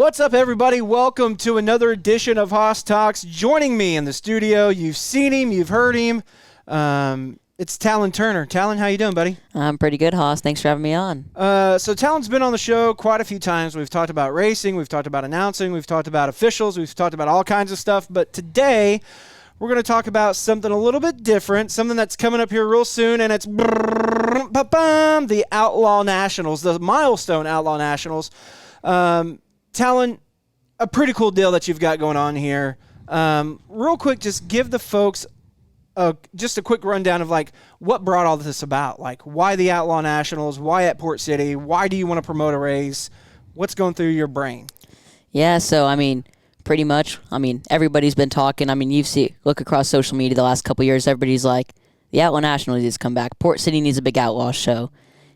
What's up, everybody? Welcome to another edition of Hoss Talks. Joining me in the studio, you've seen him, you've heard him. It's Talin Turner. Talin, how you doing, buddy? I'm pretty good, Hoss. Thanks for having me on. So Talin's been on the show quite a few times. We've talked about racing, we've talked about announcing, we've talked about officials, we've talked about all kinds of stuff. But today, we're going to talk about something a little bit different, something that's coming up here real soon, and it's the Outlaw Nationals, the milestone Outlaw Nationals. Talin, a pretty cool deal that you've got going on here. Real quick, just give the folks just a quick rundown of like what brought all this about. Like, why the Outlaw Nationals? Why at Port City? Why do you want to promote a race? What's going through your brain? Yeah, so pretty much. Everybody's been talking. Look across social media the last couple of years. Everybody's like, the Outlaw Nationals needs to come back. Port City needs a big Outlaw show.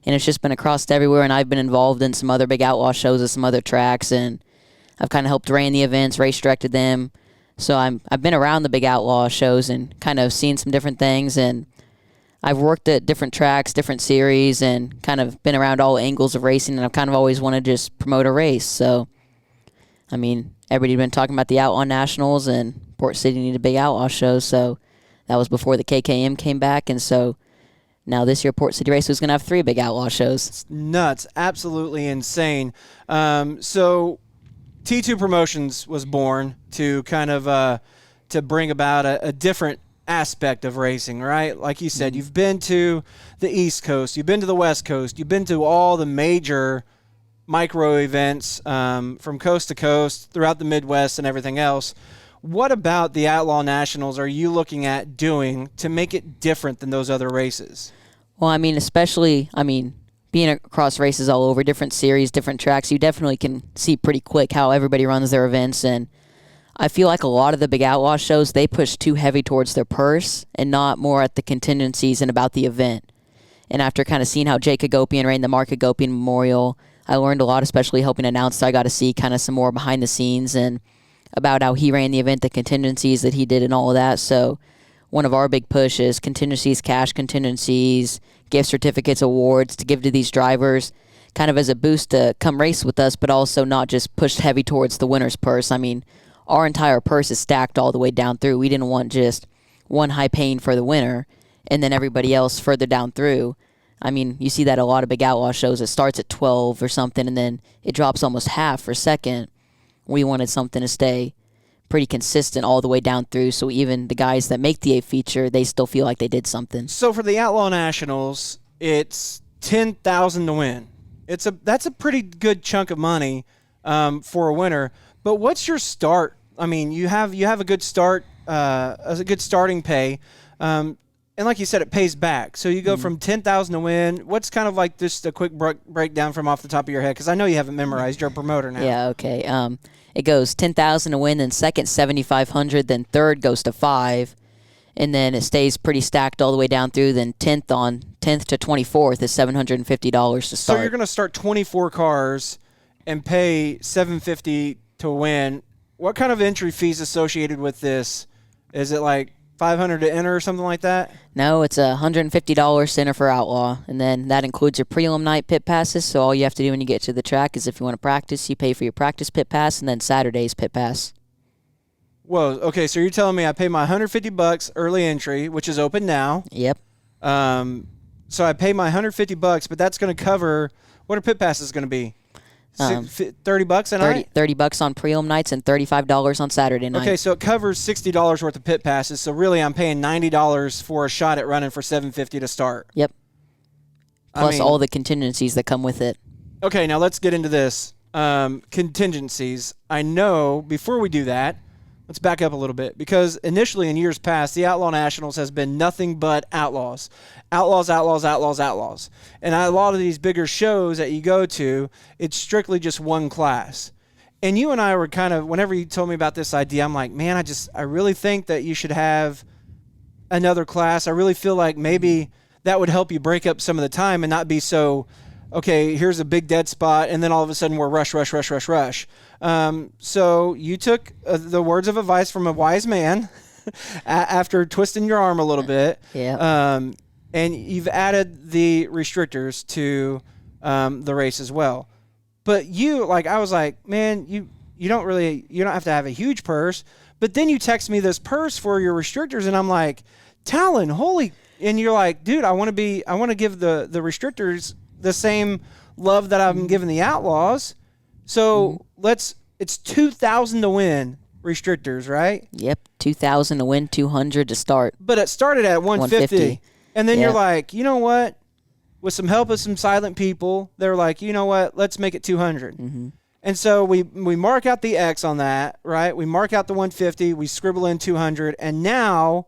And it's just been across everywhere, and I've been involved in some other big Outlaw shows at some other tracks, and I've kind of helped ran the events, race directed them. So I've been around the big Outlaw shows and kind of seen some different things, and I've worked at different tracks, different series, and kind of been around all angles of racing, and I've kind of always wanted to just promote a race. So, everybody's been talking about the Outlaw Nationals, and Port City needed a big Outlaw show, so that was before the KKM came back, and so now this year, Port City Raceway is going to have 3 big Outlaw shows. It's nuts. Absolutely insane. So T2 Promotions was born to kind of to bring about a different aspect of racing, right? Like you said, you've been to the East Coast, you've been to the West Coast, you've been to all the major micro events from coast to coast throughout the Midwest and everything else. What about the Outlaw Nationals are you looking at doing to make it different than those other races? Well, especially being across races all over, different series, different tracks, you definitely can see pretty quick how everybody runs their events. And I feel like a lot of the big Outlaw shows, they push too heavy towards their purse and not more at the contingencies and about the event. And after kind of seeing how Jake Hagopian ran the Mark Hagopian Memorial, I learned a lot, especially helping announce. I got to see kind of some more behind the scenes and about how he ran the event, the contingencies that he did and all of that. So one of our big pushes, contingencies, cash contingencies, gift certificates, awards to give to these drivers, kind of as a boost to come race with us, but also not just push heavy towards the winner's purse. Our entire purse is stacked all the way down through. We didn't want just one high paying for the winner and then everybody else further down through. You see that a lot of big Outlaw shows. It starts at 12 or something, and then it drops almost half for second. We wanted something to stay pretty consistent all the way down through, so even the guys that make the A feature, they still feel like they did something. So for the Outlaw Nationals, it's $10,000 to win. That's a pretty good chunk of money for a winner. But what's your start? You have a good start, a good starting pay, and like you said, it pays back. So you go from $10,000 to win. What's kind of like just a quick breakdown from off the top of your head? Because I know you haven't memorized. You're a promoter now. Yeah, okay. It goes $10,000 to win, then second $7,500, then third goes to $5,000, and then it stays pretty stacked all the way down through. Then 10th to 24th is $750 to start. So you're going to start 24 cars and pay $750 to win. What kind of entry fees associated with this? Is it like $500 to enter or something like that? No, it's $150 center for Outlaw, and then that includes your prelim night pit passes. So all you have to do when you get to the track is if you want to practice, you pay for your practice pit pass, and then Saturday's pit pass. Whoa, okay, so you're telling me I pay my $150 early entry, which is open now. Yep. So I pay my $150, but that's going to cover, what are pit passes going to be? $30 a night? $30 on prelim nights and $35 on Saturday night. Okay, so it covers $60 worth of pit passes. So really, I'm paying $90 for a shot at running for $750 to start. Yep. Plus all the contingencies that come with it. Okay, now let's get into this. Contingencies. I know before we do that, let's back up a little bit, because initially in years past, the Outlaw Nationals has been nothing but outlaws. Outlaws, outlaws, outlaws, outlaws. And a lot of these bigger shows that you go to, it's strictly just one class. And you and I were kind of, whenever you told me about this idea, I'm like, man, I really think that you should have another class. I really feel like maybe that would help you break up some of the time and not be so, okay, here's a big dead spot, and then all of a sudden we're rush. So you took the words of advice from a wise man after twisting your arm a little bit. Yeah. And you've added the restrictors to the race as well. But you, like, I was like, man, you don't have to have a huge purse. But then you text me this purse for your restrictors, and I'm like, Talin, and you're like, dude, I want to give the restrictors the same love that I'm giving the Outlaws. So it's $2,000 to win restrictors, right? Yep, $2,000 to win, $200 to start. But it started at $150. And then Yeah. you're like, you know what? With some help of some silent people, they're like, you know what? Let's make it $200. Mm-hmm. And so we mark out the X on that, right? We mark out the $150. We scribble in $200. And now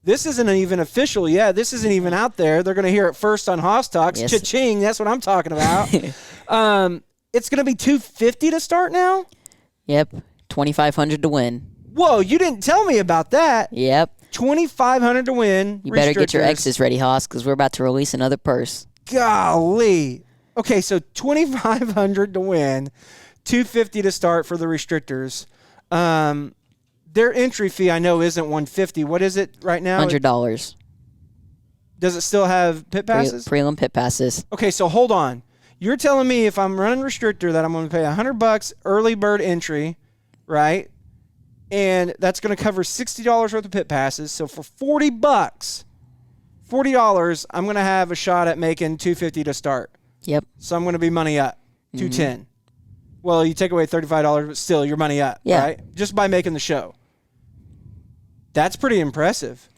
this isn't even official yet. This isn't even out there. They're going to hear it first on Hoss Talks. Yes. Cha-ching. That's what I'm talking about. It's going to be $250 to start now? Yep, $2,500 to win. Whoa, you didn't tell me about that. Yep. $2,500 to win. You better get your restrictors. X's ready, Haas, because we're about to release another purse. Golly. Okay, so $2,500 to win, $250 to start for the restrictors. Their entry fee, I know, isn't $150. What is it right now? $100. Does it still have pit passes? Prelim pit passes. Okay, so hold on. You're telling me if I'm running restrictor that I'm going to pay $100 early bird entry, right? And that's going to cover $60 worth of pit passes. So for $40, I'm going to have a shot at making $250 to start. Yep. So I'm going to be money up, $210. Well, you take away $35, but still you're money up, right? Just by making the show. That's pretty impressive.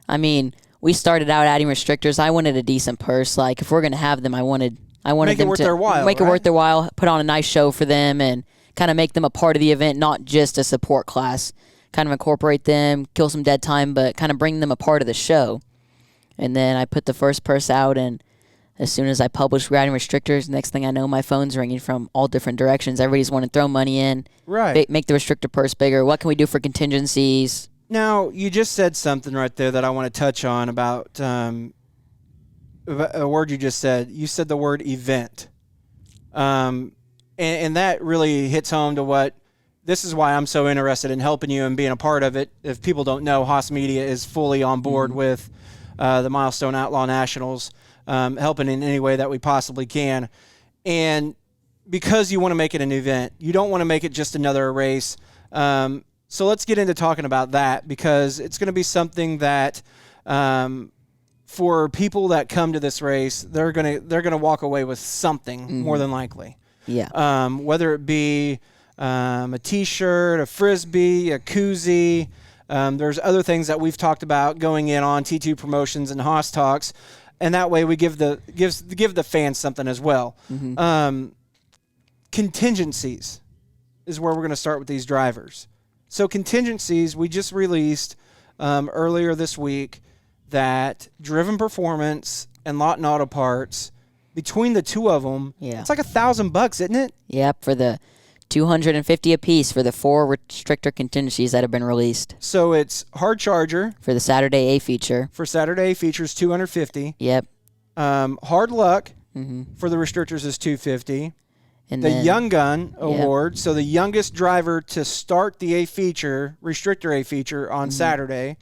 I mean, we started out adding restrictors. I wanted a decent purse. Like, if we're going to have them, I wanted make them it worth to their while, make it worth their while, put on a nice show for them, and kind of make them a part of the event, not just a support class. Kind of incorporate them, kill some dead time, but kind of bring them a part of the show. And then I put the first purse out, and as soon as I published we're adding restrictors, next thing I know, my phone's ringing from all different directions. Everybody's wanting to throw money in, right? Make the restrictor purse bigger. What can we do for contingencies? Now, you just said something right there that I want to touch on about a word you just said. You said the word event. And that really hits home to what this is why I'm so interested in helping you and being a part of it. If people don't know, Haas Media is fully on board with the Milestone Outlaw Nationals, helping in any way that we possibly can. And because you want to make it an event, you don't want to make it just another race. So let's get into talking about that, because it's going to be something that for people that come to this race, they're gonna walk away with something more than likely. Yeah. Whether it be a T-shirt, a frisbee, a koozie. There's other things that we've talked about going in on T2 Promotions and Haas Talks, and that way we give the fans something as well. Contingencies is where we're going to start with these drivers. So contingencies, we just released earlier this week that Driven Performance and Lawton Auto Parts, between the two of them, it's like $1,000, isn't it? Yep, for the $250 a piece for the 4 restrictor contingencies that have been released. So it's hard charger for the Saturday A feature. For Saturday A features, $250. Yep. Hard luck for the restrictors is $250. And the Young Gun Award, so the youngest driver to start the A feature, restrictor A feature on Saturday,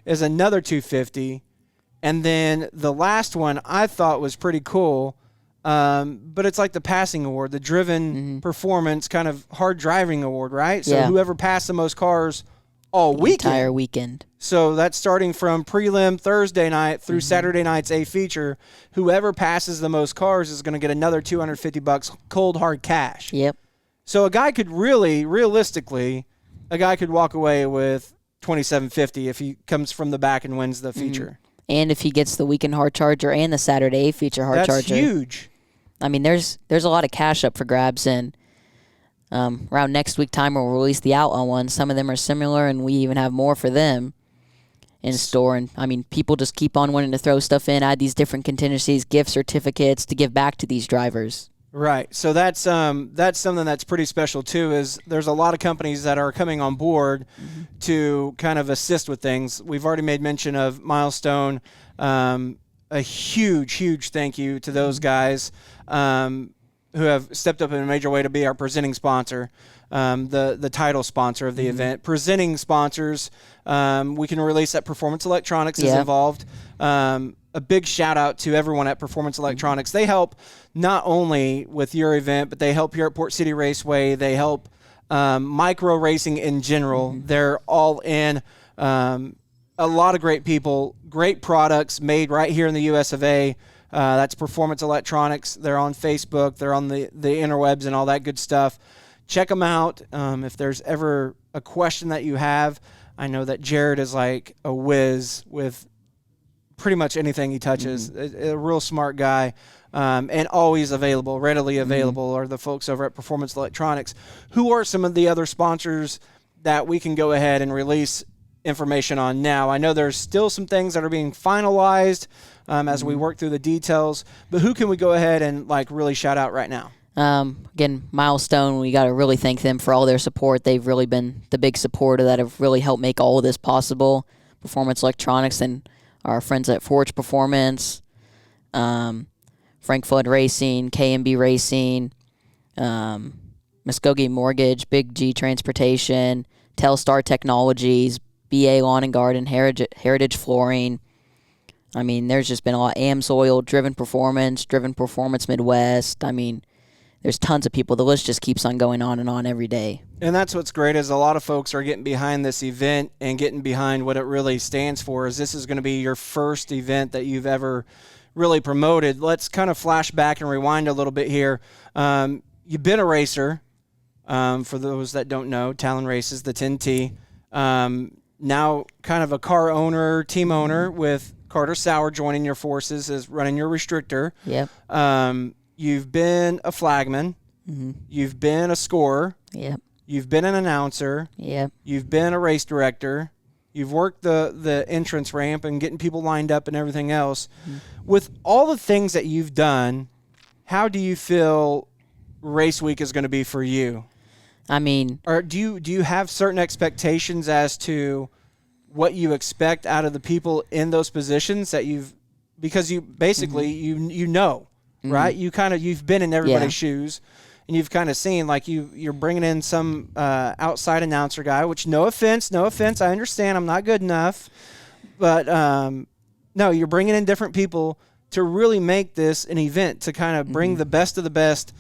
is another $250. And then the last one I thought was pretty cool, but it's like the passing award, the Driven Performance kind of hard driving award, right? So whoever passed the most cars all weekend. Entire weekend. So that's starting from prelim Thursday night through Saturday night's A feature. Whoever passes the most cars is going to get another $250 cold hard cash. Yep. So a guy could realistically, walk away with $2,750 if he comes from the back and wins the feature. And if he gets the weekend hard charger and the Saturday A feature hard charger. That's huge. I mean, there's a lot of cash up for grabs, and around next week time we'll release the Outlaw ones. Some of them are similar, and we even have more for them in store. And I mean, people just keep on wanting to throw stuff in, add these different contingencies, gift certificates to give back to these drivers. Right. So that's something that's pretty special too. Is there's a lot of companies that are coming on board to kind of assist with things. We've already made mention of Milestone. A huge thank you to those guys who have stepped up in a major way to be our presenting sponsor, the title sponsor of the event. Presenting sponsors, we can release that Performance Electronics is involved. A big shout out to everyone at Performance Electronics. They help not only with your event, but they help here at Port City Raceway. They help micro racing in general. They're all in. A lot of great people, great products made right here in the US of A. That's Performance Electronics. They're on Facebook. They're on the interwebs and all that good stuff. Check them out. If there's ever a question that you have, I know that Jared is like a whiz with pretty much anything he touches. A real smart guy, and always available, readily available, are the folks over at Performance Electronics. Who are some of the other sponsors that we can go ahead and release information on now? I know there's still some things that are being finalized as we work through the details, but who can we go ahead and like really shout out right now? Again, Milestone, we got to really thank them for all their support. They've really been the big supporter that have really helped make all of this possible. Performance Electronics and our friends at Forge Performance, Frank Flood Racing, KMB Racing, Muskogee Mortgage, Big G Transportation, TelStart Technologies, BA Lawn and Garden, Heritage Flooring. I mean, there's just been a lot. AMSoil, Driven Performance Midwest. I mean, there's tons of people. The list just keeps on going on and on every day. And that's what's great is a lot of folks are getting behind this event and getting behind what it really stands for. Is this is going to be your first event that you've ever really promoted. Let's kind of flash back and rewind a little bit here. You've been a racer. For those that don't know, Talin races the 10T. Now kind of a car owner, team owner with Carter Sauer joining your forces as running your restrictor. Yep. You've been a flagman. You've been a scorer. Yep. You've been an announcer. Yep. You've been a race director. You've worked the entrance ramp and getting people lined up and everything else. With all the things that you've done, how do you feel race week is going to be for you? I mean, or do you have certain expectations as to what you expect out of the people in those positions that because you basically you know, right? You've been in everybody's shoes, and you've kind of seen like you're bringing in some outside announcer guy. Which no offense, I understand I'm not good enough, but no, you're bringing in different people to really make this an event to kind of bring the best of the best.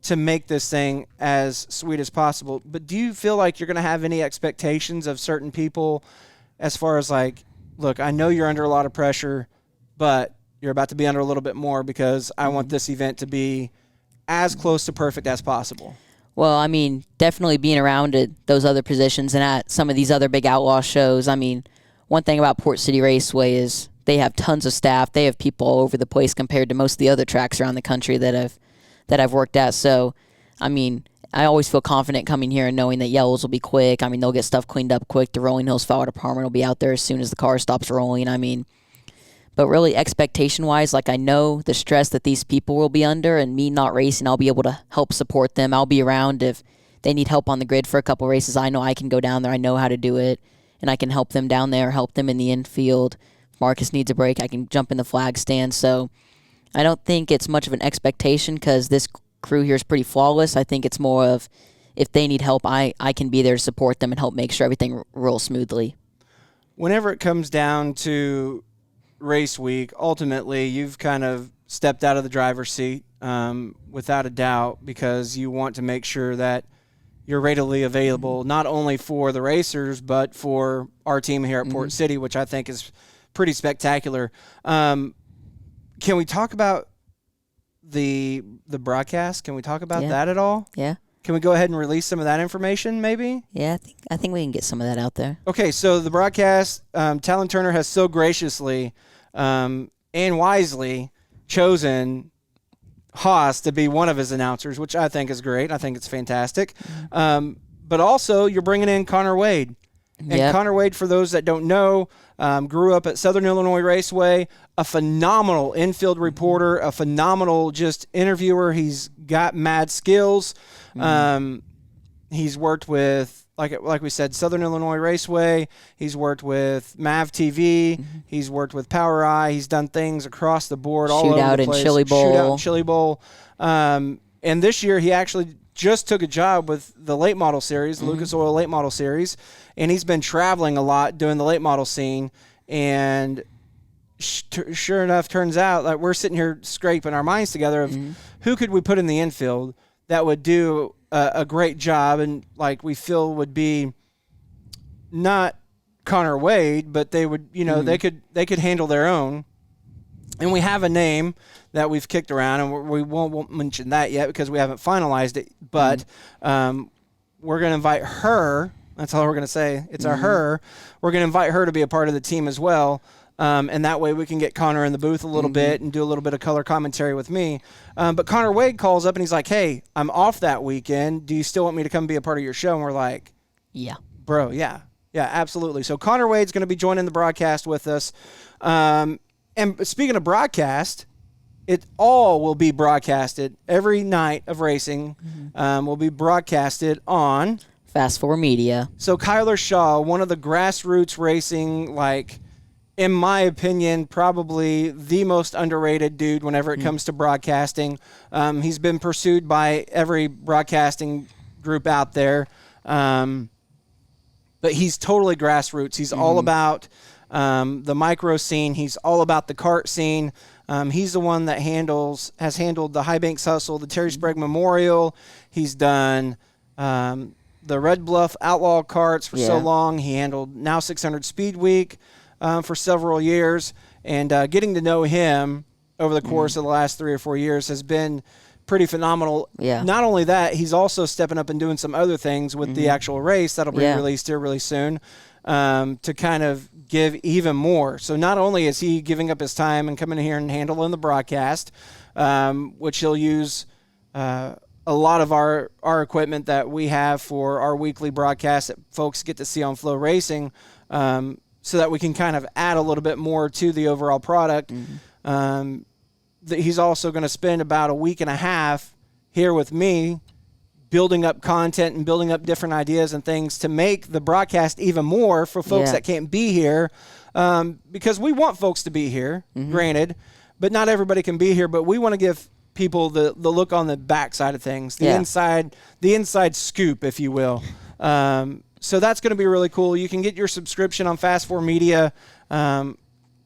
To make this thing as sweet as possible. But do you feel like you're going to have any expectations of certain people as far as like, look, I know you're under a lot of pressure, but you're about to be under a little bit more because I want this event to be as close to perfect as possible? Well, I mean, definitely being around at those other positions and at some of these other big outlaw shows. I mean, one thing about Port City Raceway is they have tons of staff. They have people all over the place compared to most of the other tracks around the country that I've worked at. So, I mean, I always feel confident coming here and knowing that yellows will be quick. I mean, they'll get stuff cleaned up quick. The Rolling Hills Fire Department will be out there as soon as the car stops rolling. I mean, but really expectation-wise, like I know the stress that these people will be under, and me not racing, I'll be able to help support them. I'll be around if they need help on the grid for a couple races. I know I can go down there. I know how to do it, and I can help them down there, help them in the infield. If Marcus needs a break, I can jump in the flag stand. So I don't think it's much of an expectation because this crew here is pretty flawless. I think it's more of if they need help, I can be there to support them and help make sure everything rolls smoothly. Whenever it comes down to race week, ultimately you've kind of stepped out of the driver's seat without a doubt because you want to make sure that you're readily available not only for the racers but for our team here at Port City, which I think is pretty spectacular. Can we talk about the broadcast? Can we talk about that at all? Yeah. Can we go ahead and release some of that information maybe? Yeah, I think we can get some of that out there. Okay, so the broadcast, Talin Turner has so graciously and wisely chosen Haas to be one of his announcers, which I think is great. I think it's fantastic. But also, you're bringing in Connor Wade. And Connor Wade, for those that don't know, grew up at Southern Illinois Raceway, a phenomenal infield reporter, a phenomenal just interviewer. He's got mad skills. He's worked with, like we said, Southern Illinois Raceway. He's worked with Mav TV. He's worked with Power Eye. He's done things across the board, all over the place. Shootout and Chili Bowl. And this year, he actually just took a job with the late model series, Lucas Oil late model series, and he's been traveling a lot doing the late model scene. And sure enough, turns out that we're sitting here scraping our minds together of who could we put in the infield that would do a great job, and like we feel would be not Connor Wade, but they would, they could handle their own. And we have a name that we've kicked around, and we won't mention that yet because we haven't finalized it. But we're going to invite her. That's all we're going to say. It's a her. We're going to invite her to be a part of the team as well. And that way we can get Connor in the booth a little bit and do a little bit of color commentary with me. But Connor Wade calls up and he's like, hey, I'm off that weekend. Do you still want me to come be a part of your show? And we're like, yeah. Bro, yeah. Yeah, absolutely. So Connor Wade's going to be joining the broadcast with us. And speaking of broadcast, it all will be broadcasted. Every night of racing will be broadcasted on Fast 4 Media. So Kyler Shaw, one of the grassroots racing, like, in my opinion, probably the most underrated dude whenever it comes to broadcasting. He's been pursued by every broadcasting group out there. But he's totally grassroots. He's all about the micro scene. He's all about the kart scene. He's the one that has handled the High Banks Hustle, the Terry Sprague Memorial. He's done the Red Bluff Outlaw karts for so long. He handled Now 600 Speed Week for several years. And getting to know him over the course of the last 3 or 4 years has been pretty phenomenal. Yeah. Not only that, he's also stepping up and doing some other things with the actual race that'll be released here really soon to kind of give even more. So not only is he giving up his time and coming here and handling the broadcast, which he'll use a lot of our equipment that we have for our weekly broadcast that folks get to see on Flow Racing, so that we can kind of add a little bit more to the overall product. He's also going to spend about a week and a half here with me building up content and building up different ideas and things to make the broadcast even more for folks that can't be here, because we want folks to be here, granted, but not everybody can be here. But we want to give people the look on the backside of things, the inside scoop, if you will. So that's going to be really cool. You can get your subscription on Fast 4 Media.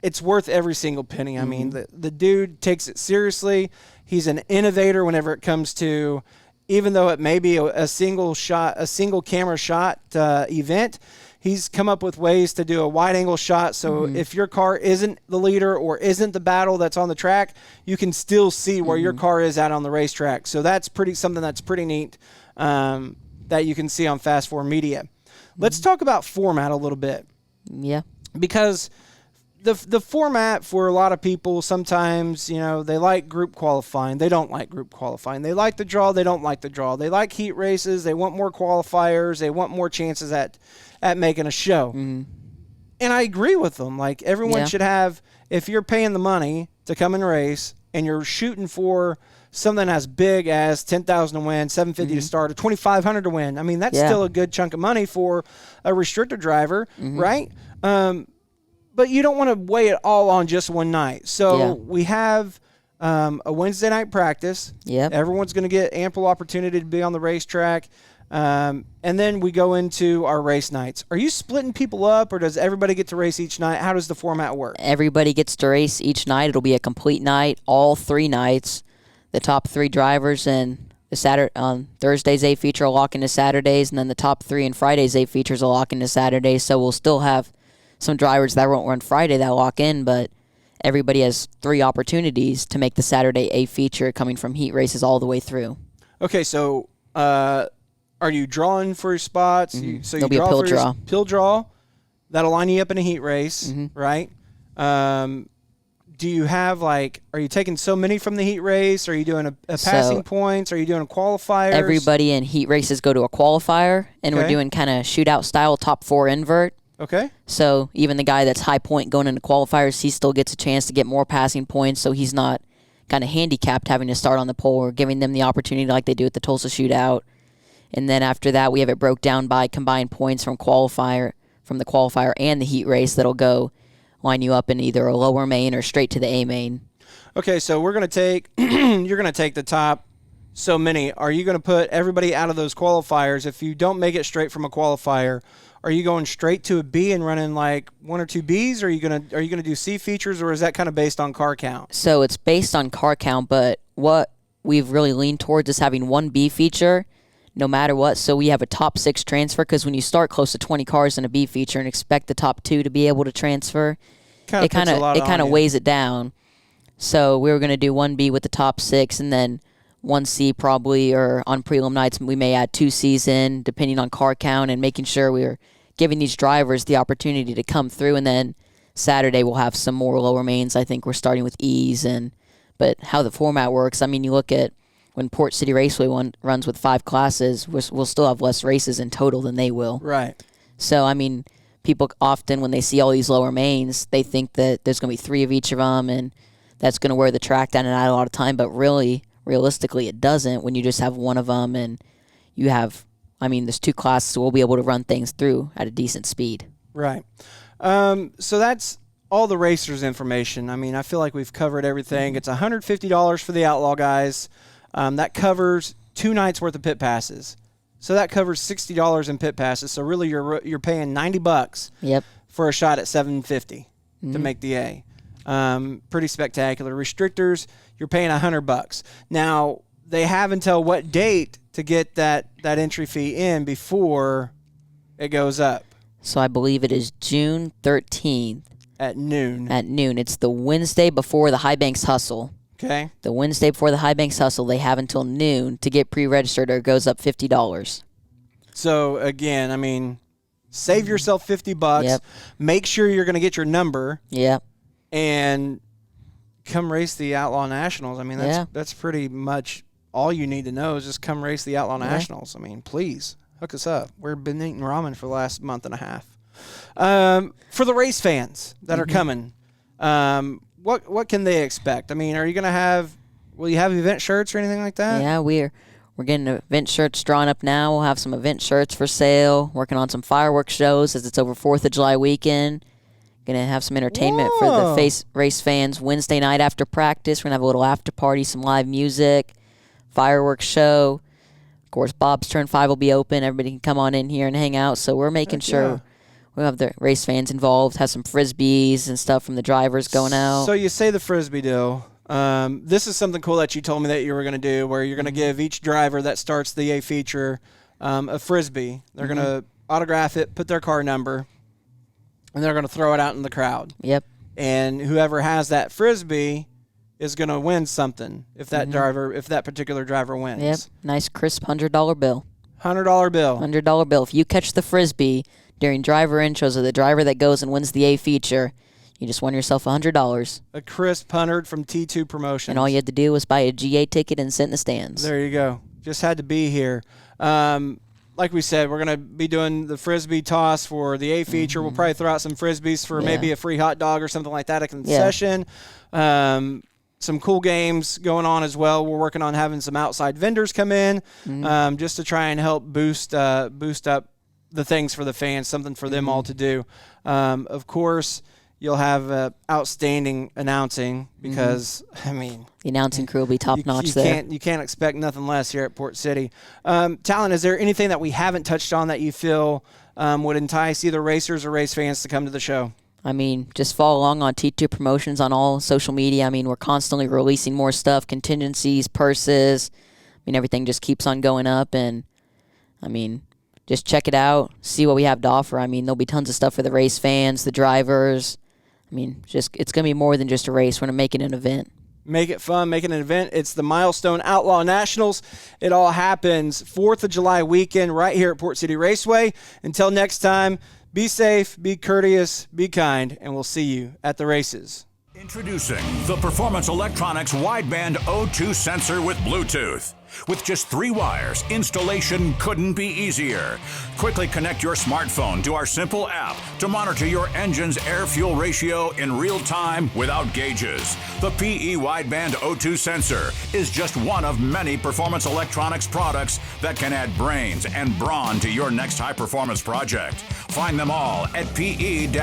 It's worth every single penny. I mean, the dude takes it seriously. He's an innovator whenever it comes to, even though it may be a single camera shot event, he's come up with ways to do a wide angle shot. So if your car isn't the leader or isn't the battle that's on the track, you can still see where your car is out on the racetrack. So that's something that's pretty neat that you can see on Fast 4 Media. Let's talk about format a little bit. Yeah. Because the format for a lot of people, sometimes, they like group qualifying. They don't like group qualifying. They like the draw. They don't like the draw. They like heat races. They want more qualifiers. They want more chances at making a show. And I agree with them. Like, everyone should have, if you're paying the money to come and race and you're shooting for something as big as 10,000 to win, 750 to start, or 2,500 to win. I mean, that's still a good chunk of money for a restrictor driver, right? But you don't want to weigh it all on just one night. So we have a Wednesday night practice. Yep. Everyone's going to get ample opportunity to be on the racetrack. And then we go into our race nights. Are you splitting people up, or does everybody get to race each night? How does the format work? Everybody gets to race each night. It'll be a complete night, all 3 nights. The top 3 drivers and on Thursdays A feature will lock into Saturdays, and then the top 3 and Fridays A features will lock into Saturdays. So we'll still have some drivers that won't run Friday that lock in, but everybody has 3 opportunities to make the Saturday A feature coming from heat races all the way through. Okay, so are you drawing for your spots? So There'll be a pill draw. Pill draw. That'll line you up in a heat race, right? Do you have, are you taking so many from the heat race? Are you doing a passing points? Are you doing qualifiers? Everybody in heat races go to a qualifier, and we're doing kind of shootout style top 4 invert. Okay. So even the guy that's high point going into qualifiers, he still gets a chance to get more passing points, so he's not kind of handicapped having to start on the pole. We're giving them the opportunity like they do at the Tulsa shootout. And then after that, we have it broke down by combined points from the qualifier and the heat race that'll go line you up in either a lower main or straight to the A main. Okay, so we're going to take you're going to take the top so many. Are you going to put everybody out of those qualifiers? If you don't make it straight from a qualifier, are you going straight to a B and running like 1 or 2 Bs? Or are you going to do C features, or is that kind of based on car count? So it's based on car count, but what we've really leaned towards is having one B feature no matter what. So we have a top 6 transfer, because when you start close to 20 cars in a B feature and expect the top 2 to be able to transfer, it kind of weighs it down. So we were going to do 1B with the top 6, and then 1C probably, or on prelim nights we may add 2 Cs in, depending on car count, and making sure we were giving these drivers the opportunity to come through. And then Saturday we'll have some more lower mains. I think we're starting with E's. But how the format works, I mean, you look at when Port City Raceway runs with 5 classes, we'll still have less races in total than they will. Right. So, I mean, people often, when they see all these lower mains, they think that there's going to be 3 of each of them, and that's going to wear the track down and out a lot of time. But really, realistically, it doesn't when you just have one of them, and you have, I mean, there's 2 classes, so we'll be able to run things through at a decent speed. Right. So that's all the racers' information. I mean, I feel like we've covered everything. It's $150 for the Outlaw guys. That covers 2 nights worth of pit passes. So that covers $60 in pit passes. So really, you're paying $90 Yep. for a shot at $750 to make the A. Pretty spectacular. Restrictors, you're paying $100. Now, they have until what date to get that entry fee in before it goes up? So I believe it is June 13th. At noon. At noon. It's the Wednesday before the High Banks Hustle. Okay. The Wednesday before the High Banks Hustle, they have until noon to get pre-registered, or it goes up $50. So, again, I mean, save yourself $50. Yep. Make sure you're going to get your number. Yep. And come race the Outlaw Nationals. I mean, that's pretty much all you need to know is just come race the Outlaw Nationals. I mean, please, hook us up. We've been eating ramen for the last month and a half. For the race fans that are coming, what can they expect? I mean, are you going to will you have event shirts or anything like that? Yeah, we're getting event shirts drawn up now. We'll have some event shirts for sale. Working on some fireworks shows as it's over 4th of July weekend. Going to have some entertainment for the race fans Wednesday night after practice. We're going to have a little after party, some live music, fireworks show. Of course, Bob's Turn 5 will be open. Everybody can come on in here and hang out. So we're making sure we'll have the race fans involved, have some Frisbees and stuff from the drivers going out. So you say the Frisbee deal. This is something cool that you told me that you were going to do, where you're going to give each driver that starts the A feature a Frisbee. They're going to autograph it, put their car number, and they're going to throw it out in the crowd. Yep. And whoever has that Frisbee is going to win something if that particular driver wins. Yep. Nice crisp $100 bill. $100 bill. $100 bill. If you catch the Frisbee during driver intros of the driver that goes and wins the A feature, you just won yourself $100. A crisp 100 from T2 Promotions. And all you had to do was buy a GA ticket and sit in the stands. There you go. Just had to be here. Like we said, we're going to be doing the Frisbee toss for the A feature. We'll probably throw out some Frisbees for maybe a free hot dog or something like that at concession. Some cool games going on as well. We're working on having some outside vendors come in just to try and help boost up the things for the fans, something for them all to do. Of course, you'll have outstanding announcing because, I mean, the announcing crew will be top-notch there. You can't expect nothing less here at Port City. Talin, is there anything that we haven't touched on that you feel would entice either racers or race fans to come to the show? I mean, just follow along on T2 Promotions on all social media. I mean, we're constantly releasing more stuff, contingencies, purses. I mean, everything just keeps on going up. And, I mean, just check it out, see what we have to offer. I mean, there'll be tons of stuff for the race fans, the drivers. I mean, it's going to be more than just a race. We're going to make it an event. Make it fun, make it an event. It's the Milestone Outlaw Nationals. It all happens 4th of July weekend right here at Port City Raceway. Until next time, be safe, be courteous, be kind, and we'll see you at the races. Introducing the Performance Electronics Wideband O2 sensor with Bluetooth. With just 3 wires, installation couldn't be easier. Quickly connect your smartphone to our simple app to monitor your engine's air-fuel ratio in real time without gauges. The PE Wideband O2 sensor is just one of many performance electronics products that can add brains and brawn to your next high-performance project. Find them all at pe-ltd.com.